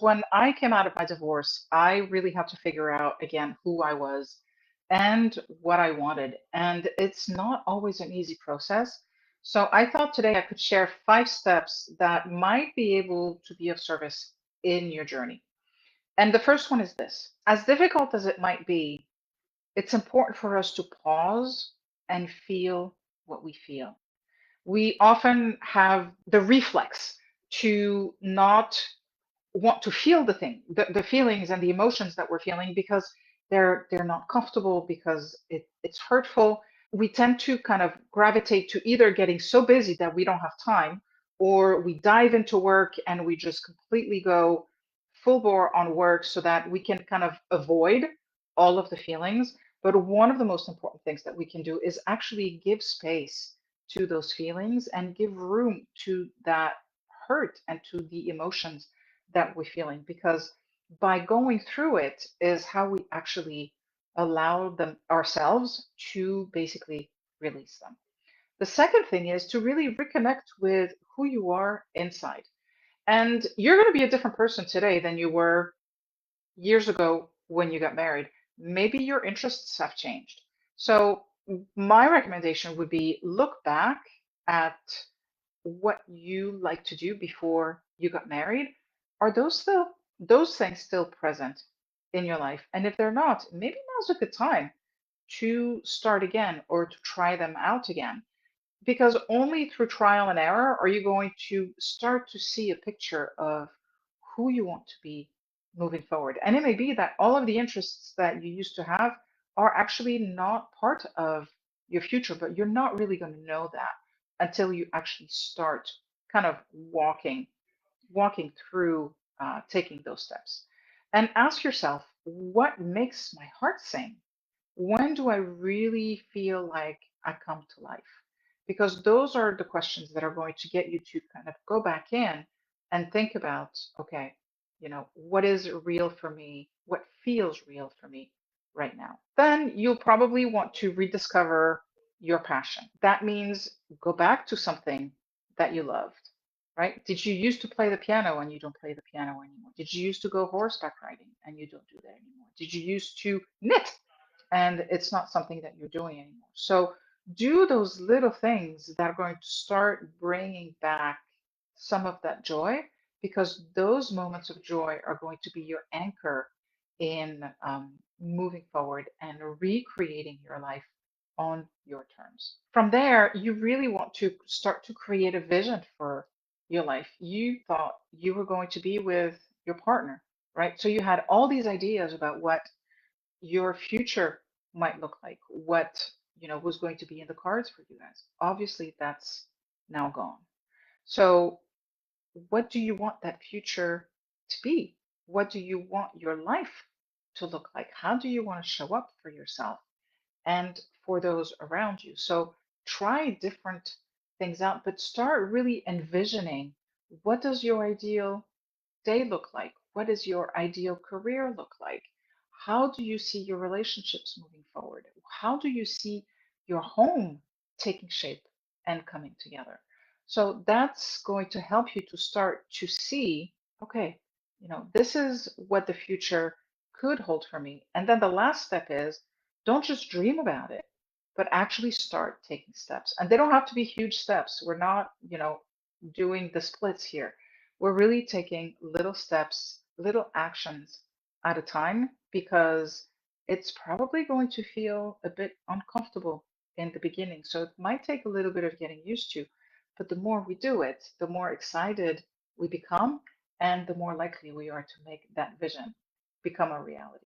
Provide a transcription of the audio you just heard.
When I came out of my divorce, I really had to figure out again who I was and what I wanted. And it's not always an easy process. So I thought today I could share 5 steps that might be able to be of service in your journey. And the first one is this: as difficult as it might be, it's important for us to pause and feel what we feel. We often have the reflex to not want to feel the feelings and the emotions that we're feeling because they're not comfortable, because it's hurtful. We tend to kind of gravitate to either getting so busy that we don't have time, or we dive into work and we just completely go full bore on work so that we can kind of avoid all of the feelings. But one of the most important things that we can do is actually give space to those feelings and give room to that hurt and to the emotions that we're feeling, because by going through it is how we actually allow them ourselves to basically release them. The second thing is to really reconnect with who you are inside. And you're going to be a different person today than you were years ago when you got married. Maybe your interests have changed. So, my recommendation would be look back at what you like to do before you got married. Are those things still present in your life? And if they're not, maybe now's a good time to start again or to try them out again, because only through trial and error are you going to start to see a picture of who you want to be moving forward. And it may be that all of the interests that you used to have are actually not part of your future, but you're not really going to know that until you actually start kind of walking through taking those steps. And ask yourself, what makes my heart sing? When do I really feel like I come to life? Because those are the questions that are going to get you to kind of go back in and think about, okay, what is real for me? What feels real for me right now? Then you'll probably want to rediscover your passion. That means go back to something that you loved, right? Did you used to play the piano and you don't play the piano anymore? Did you used to go horseback riding and you don't do that anymore? Did you used to knit and it's not something that you're doing anymore? So do those little things that are going to start bringing back some of that joy, because those moments of joy are going to be your anchor in moving forward and recreating your life on your terms. From there, you really want to start to create a vision for your life. You thought you were going to be with your partner, right? So you had all these ideas about what your future might look like, what was going to be in the cards for you guys. Obviously, that's now gone. So, what do you want that future to be? What do you want your life to look like? How do you want to show up for yourself and for those around you? So, try different things out, but start really envisioning, what does your ideal day look like? What does your ideal career look like? How do you see your relationships moving forward? How do you see your home taking shape and coming together? So that's going to help you to start to see, okay, this is what the future could hold for me. And then the last step is, don't just dream about it, but actually start taking steps. And they don't have to be huge steps. We're not, doing the splits here. We're really taking little steps, little actions at a time, because it's probably going to feel a bit uncomfortable in the beginning. So it might take a little bit of getting used to, but the more we do it, the more excited we become, and the more likely we are to make that vision become a reality.